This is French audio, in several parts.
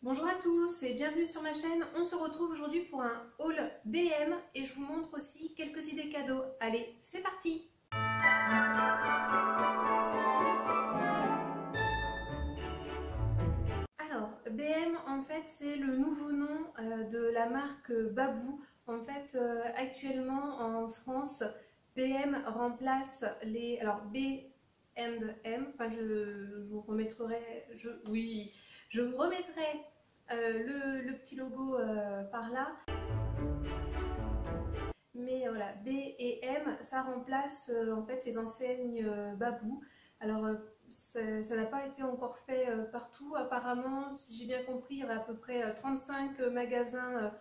Bonjour à tous et bienvenue sur ma chaîne. On se retrouve aujourd'hui pour un haul BM et je vous montre aussi quelques idées cadeaux. Allez, c'est parti! Alors, BM en fait c'est le nouveau nom de la marque Babou. En fait, actuellement en France, BM remplace les... Alors B&M, enfin je vous remettrai... je vous remettrai le petit logo par là. Mais voilà, B et M, ça remplace en fait les enseignes Babou. Alors ça n'a pas été encore fait partout. Apparemment, si j'ai bien compris, il y aurait à peu près 35 magasins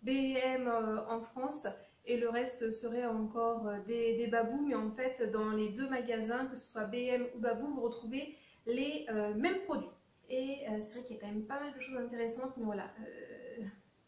B et M en France. Et le reste serait encore des Babou. Mais en fait, dans les deux magasins, que ce soit BM ou Babou, vous retrouvez les mêmes produits. Et c'est vrai qu'il y a quand même pas mal de choses intéressantes. Mais voilà,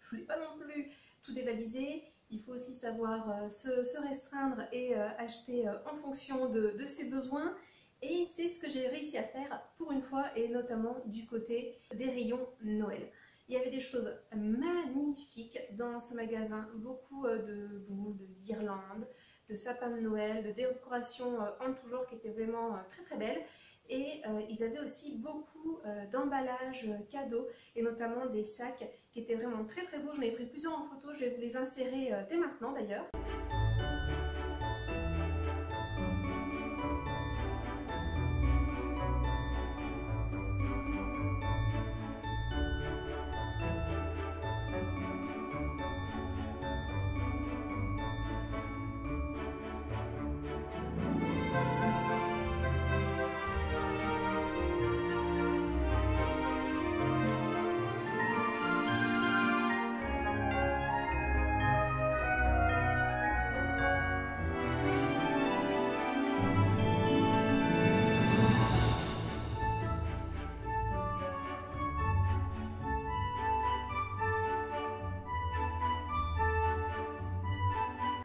je voulais pas non plus tout dévaliser. Il faut aussi savoir se restreindre et acheter en fonction de ses besoins. Et c'est ce que j'ai réussi à faire pour une fois, et notamment du côté des rayons Noël. Il y avait des choses magnifiques dans ce magasin, beaucoup de boules, de guirlandes, de sapins de Noël, de décorations en tout genre qui étaient vraiment très très belles. Et ils avaient aussi beaucoup d'emballages cadeaux et notamment des sacs qui étaient vraiment très très beaux. J'en ai pris plusieurs en photo, je vais vous les insérer dès maintenant d'ailleurs.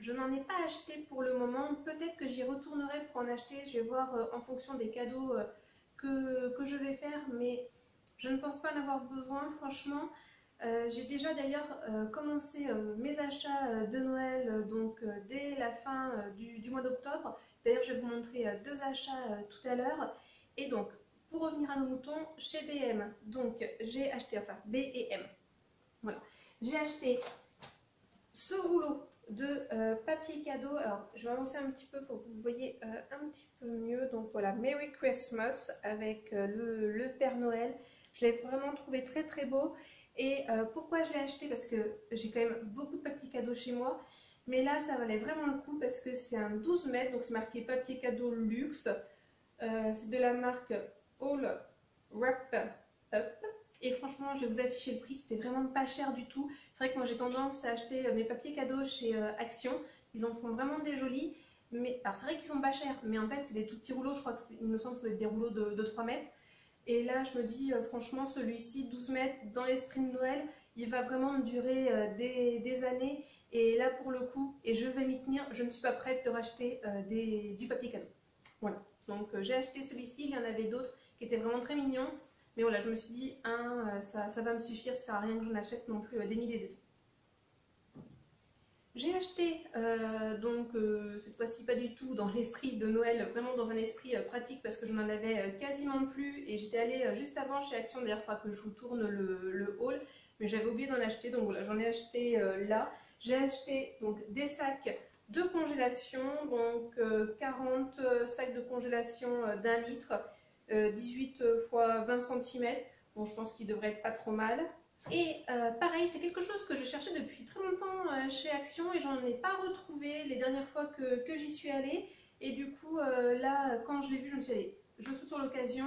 Je n'en ai pas acheté pour le moment, peut-être que j'y retournerai pour en acheter, je vais voir en fonction des cadeaux que je vais faire, mais je ne pense pas en avoir besoin franchement. J'ai déjà d'ailleurs commencé mes achats de Noël dès la fin du mois d'octobre. D'ailleurs je vais vous montrer deux achats tout à l'heure. Et donc pour revenir à nos moutons, chez BM, donc j'ai acheté, enfin B et M, voilà, j'ai acheté ce rouleau de papier cadeau. Alors je vais avancer un petit peu pour que vous voyez un petit peu mieux. Donc voilà, Merry Christmas avec le Père Noël. Je l'ai vraiment trouvé très très beau. Et pourquoi je l'ai acheté? Parce que j'ai quand même beaucoup de papier cadeau chez moi. Mais là ça valait vraiment le coup parce que c'est un 12 mètres. Donc c'est marqué papier cadeau luxe. C'est de la marque All Wrap Up. Et franchement, je vais vous afficher le prix, c'était vraiment pas cher du tout. C'est vrai que moi j'ai tendance à acheter mes papiers cadeaux chez Action. Ils en font vraiment des jolis. Mais, alors c'est vrai qu'ils sont pas chers, mais en fait c'est des tout petits rouleaux. Je crois qu'il me semble que c'est des rouleaux de 3 mètres. Et là je me dis franchement celui-ci, 12 mètres, dans l'esprit de Noël, il va vraiment me durer des années. Et là pour le coup, et je vais m'y tenir, je ne suis pas prête de racheter du papier cadeau. Voilà, donc j'ai acheté celui-ci, il y en avait d'autres qui étaient vraiment très mignons. Mais voilà, je me suis dit, ça va me suffire, ça sert à rien que j'en achète non plus des milliers et des cents. J'ai acheté, cette fois-ci pas du tout dans l'esprit de Noël, vraiment dans un esprit pratique parce que je n'en avais quasiment plus. Et j'étais allée juste avant chez Action, d'ailleurs il faudra que je vous tourne le haul. Mais j'avais oublié d'en acheter, donc voilà, j'en ai acheté là. J'ai acheté donc des sacs de congélation, donc 40 sacs de congélation d'1 litre. 18 x 20 cm, bon je pense qu'il devrait être pas trop mal. Et pareil, c'est quelque chose que je cherchais depuis très longtemps chez Action et j'en ai pas retrouvé les dernières fois que j'y suis allée. Et du coup là quand je l'ai vu, je me suis allée, je saute sur l'occasion.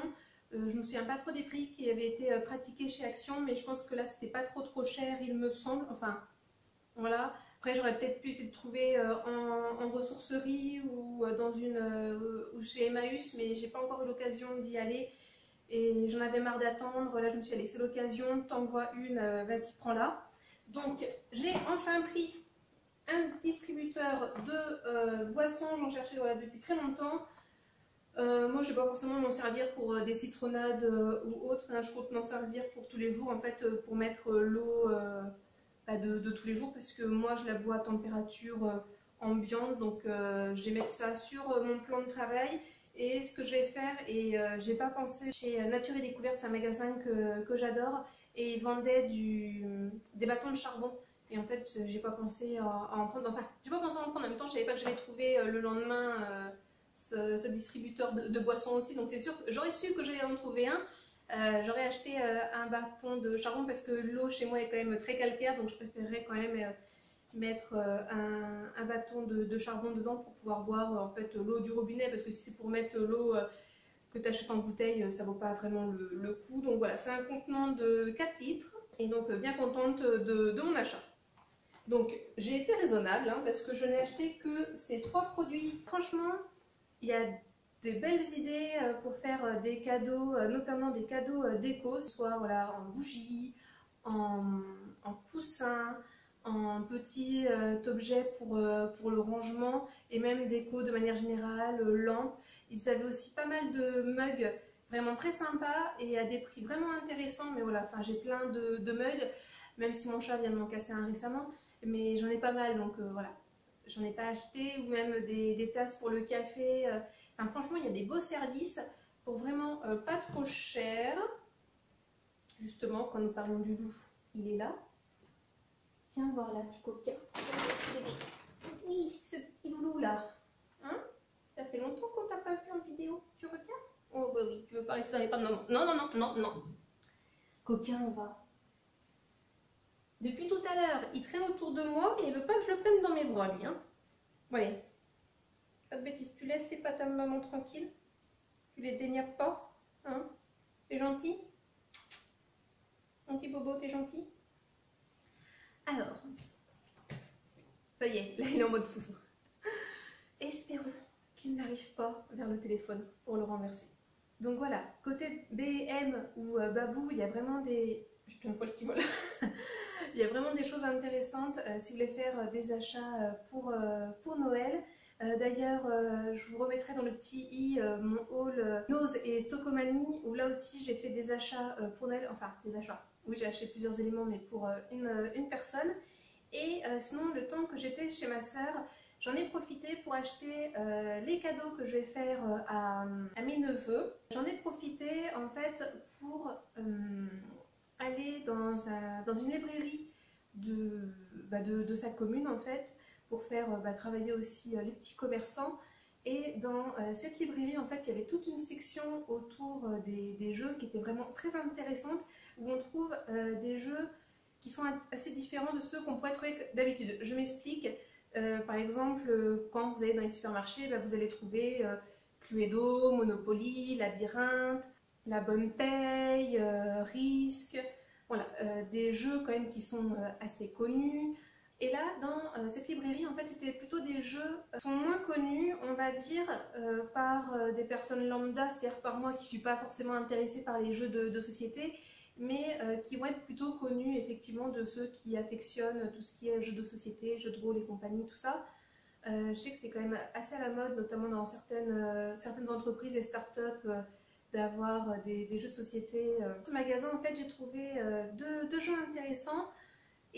Je me souviens pas trop des prix qui avaient été pratiqués chez Action, mais je pense que là c'était pas trop cher il me semble, enfin voilà. Après j'aurais peut-être pu essayer de trouver en ressourcerie ou ou chez Emmaüs, mais j'ai pas encore eu l'occasion d'y aller et j'en avais marre d'attendre. Là je me suis allée, c'est l'occasion, t'en vois une, vas-y prends-la. Donc j'ai enfin pris un distributeur de boissons, j'en cherchais voilà, depuis très longtemps. Moi, je ne vais pas forcément m'en servir pour des citronnades ou autres. Hein. Je compte m'en servir pour tous les jours, en fait, pour mettre l'eau de tous les jours, parce que moi, je la bois à température ambiante. Donc, je vais mettre ça sur mon plan de travail. Et ce que je vais faire, et j'ai pas pensé, chez Nature et Découverte, c'est un magasin que j'adore, et ils vendaient des bâtons de charbon. Et en fait, j'ai pas pensé à en prendre. Enfin, j'ai pas pensé à en prendre en même temps. Je savais pas que j'allais trouver le lendemain ce distributeur de boissons aussi. Donc c'est sûr que j'aurais su que j'allais en trouver un. J'aurais acheté un bâton de charbon parce que l'eau chez moi est quand même très calcaire. Donc je préférerais quand même mettre un bâton de charbon dedans pour pouvoir boire en fait l'eau du robinet. Parce que si c'est pour mettre l'eau que tu achètes en bouteille, ça vaut pas vraiment le coup. Donc voilà, c'est un contenant de 4 litres. Et donc bien contente de mon achat. Donc j'ai été raisonnable hein, parce que je n'ai acheté que ces 3 produits. Franchement, il y a des belles idées pour faire des cadeaux, notamment des cadeaux déco, soit voilà, en bougies, en coussins, en petits objets pour le rangement et même déco de manière générale, lampes. Ils avaient aussi pas mal de mugs vraiment très sympas et à des prix vraiment intéressants. Mais voilà, enfin, j'ai plein de mugs, même si mon chat vient de m'en casser un récemment. Mais j'en ai pas mal, donc voilà. J'en ai pas acheté, ou même des tasses pour le café. Enfin, franchement, il y a des beaux services pour vraiment pas trop cher. Justement, quand nous parlons du loup, il est là. Viens voir là, petit coquin. Oui, ce petit loulou là. Hein? Ça fait longtemps qu'on t'a pas vu en vidéo. Tu regardes? Oh bah oui, tu veux pas rester dans les pas de maman. Non, non, non, non, non. Coquin, on va. Depuis tout à l'heure, il traîne autour de moi, mais il veut pas que je le prenne dans mes bras, lui. Hein. Allez. Pas de bêtises, tu laisses les pattes à maman tranquille. Tu les déniapes pas. Hein? T'es gentil? Mon petit bobo, t'es gentil? Alors, ça y est, là il est en mode fou. Espérons qu'il n'arrive pas vers le téléphone pour le renverser. Donc voilà, côté BM ou Babou, il y a vraiment des... J'ai plein de poils qui volent. Il y a vraiment des choses intéressantes si vous voulez faire des achats pour Noël. D'ailleurs, je vous remettrai dans le petit i mon haul Nose et Stockomanie, où là aussi j'ai fait des achats pour Noël, enfin des achats, oui j'ai acheté plusieurs éléments mais pour une personne. Et sinon le temps que j'étais chez ma sœur, j'en ai profité pour acheter les cadeaux que je vais faire à mes neveux. J'en ai profité en fait pour aller dans une librairie de sa commune en fait, pour faire travailler aussi les petits commerçants. Et dans cette librairie, en fait, il y avait toute une section autour des jeux qui était vraiment très intéressante, où on trouve des jeux qui sont assez différents de ceux qu'on pourrait trouver d'habitude. Je m'explique. Par exemple, quand vous allez dans les supermarchés, vous allez trouver Cluedo, Monopoly, Labyrinthe, La Bonne Paye, Risque. Voilà, des jeux quand même qui sont assez connus. Et là, dans cette librairie, en fait, c'était plutôt des jeux qui sont moins connus, on va dire, par des personnes lambda, c'est-à-dire par moi qui ne suis pas forcément intéressée par les jeux de société, mais qui vont être plutôt connus effectivement de ceux qui affectionnent tout ce qui est jeux de société, jeux de rôle et compagnie, tout ça. Je sais que c'est quand même assez à la mode, notamment dans certaines entreprises et start-up, d'avoir des jeux de société. Ce magasin, en fait, j'ai trouvé deux jeux intéressants.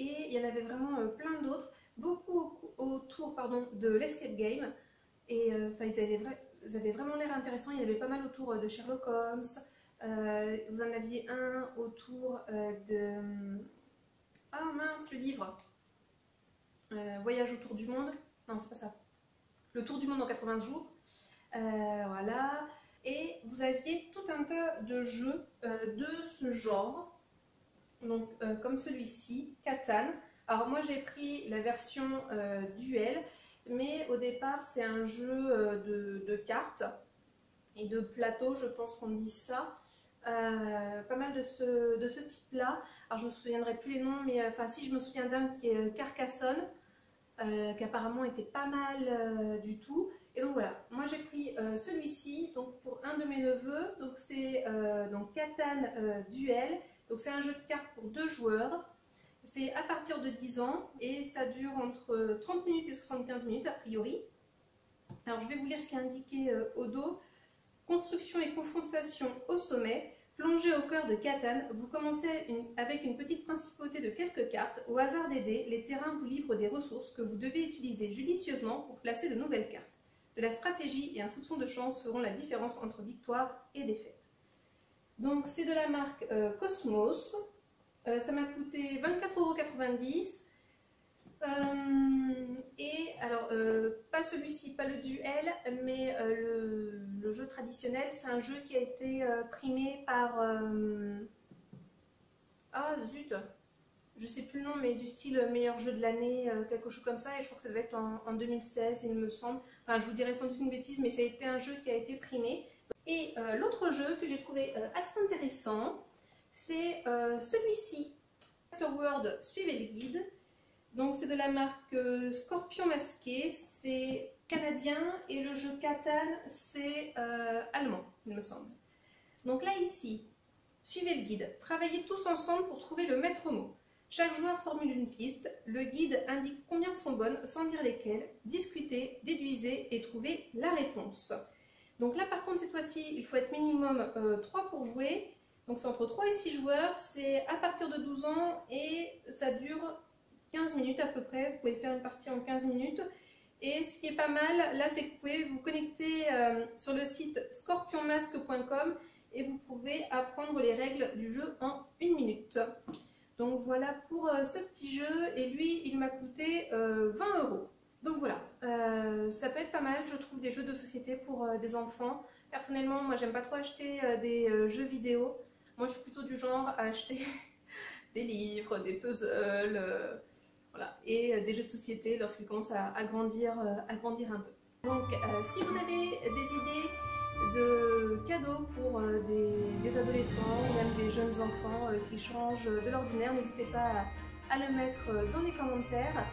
Et il y en avait vraiment plein d'autres, beaucoup autour de l'escape game. Et ils avaient vraiment l'air intéressants. Il y en avait pas mal autour de Sherlock Holmes. Vous en aviez un autour de... Ah mince, le livre. Voyage autour du monde. Non, c'est pas ça. Le tour du monde en 80 jours. Voilà. Et vous aviez tout un tas de jeux de ce genre. Donc, comme celui-ci, Catan. Alors moi j'ai pris la version duel, mais au départ c'est un jeu de cartes et de plateau, je pense qu'on dit ça. Pas mal de ce type-là. Alors je me souviendrai plus les noms, mais enfin si je me souviens d'un qui est Carcassonne, qui apparemment était pas mal du tout. Et donc voilà, moi j'ai pris celui-ci donc pour un de mes neveux. Donc c'est donc Catan duel. Donc c'est un jeu de cartes pour 2 joueurs, c'est à partir de 10 ans et ça dure entre 30 minutes et 75 minutes a priori. Alors je vais vous lire ce qui est indiqué au dos. Construction et confrontation au sommet. Plongé au cœur de Catan, vous commencez avec une petite principauté de quelques cartes. Au hasard des dés, les terrains vous livrent des ressources que vous devez utiliser judicieusement pour placer de nouvelles cartes. De la stratégie et un soupçon de chance feront la différence entre victoire et défaite. Donc c'est de la marque Cosmos. Ça m'a coûté 24,90 €. Et alors, pas celui-ci, pas le duel, mais le jeu traditionnel, c'est un jeu qui a été primé par... Ah zut, je sais plus le nom, mais du style meilleur jeu de l'année, quelque chose comme ça, et je crois que ça devait être en 2016, il me semble. Enfin, je vous dirais sans doute une bêtise, mais ça a été un jeu qui a été primé. Et l'autre jeu que j'ai trouvé assez intéressant, c'est celui-ci, Afterworld, suivez le guide. Donc c'est de la marque Scorpion Masqué, c'est canadien, et le jeu Catan, c'est allemand, il me semble. Donc là ici, suivez le guide, travaillez tous ensemble pour trouver le maître mot. Chaque joueur formule une piste, le guide indique combien sont bonnes sans dire lesquelles, discutez, déduisez et trouvez la réponse. Donc là par contre cette fois-ci, il faut être minimum 3 pour jouer, donc c'est entre 3 et 6 joueurs, c'est à partir de 12 ans et ça dure 15 minutes à peu près, vous pouvez faire une partie en 15 minutes. Et ce qui est pas mal, là, c'est que vous pouvez vous connecter sur le site scorpionmasque.com et vous pouvez apprendre les règles du jeu en 1 minute. Donc voilà pour ce petit jeu, et lui, il m'a coûté 20 €. Donc voilà, ça peut être pas mal, je trouve, des jeux de société pour des enfants. Personnellement, moi, j'aime pas trop acheter des jeux vidéo. Moi, je suis plutôt du genre à acheter des livres, des puzzles, voilà, et des jeux de société lorsqu'ils commencent à grandir un peu. Donc si vous avez des idées de cadeaux pour des adolescents ou même des jeunes enfants qui changent de l'ordinaire, n'hésitez pas à le mettre dans les commentaires.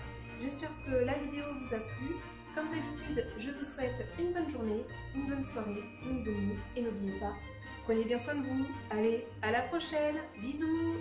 J'espère que la vidéo vous a plu. Comme d'habitude, je vous souhaite une bonne journée, une bonne soirée, une bonne nuit, et n'oubliez pas, prenez bien soin de vous. Allez, à la prochaine, bisous!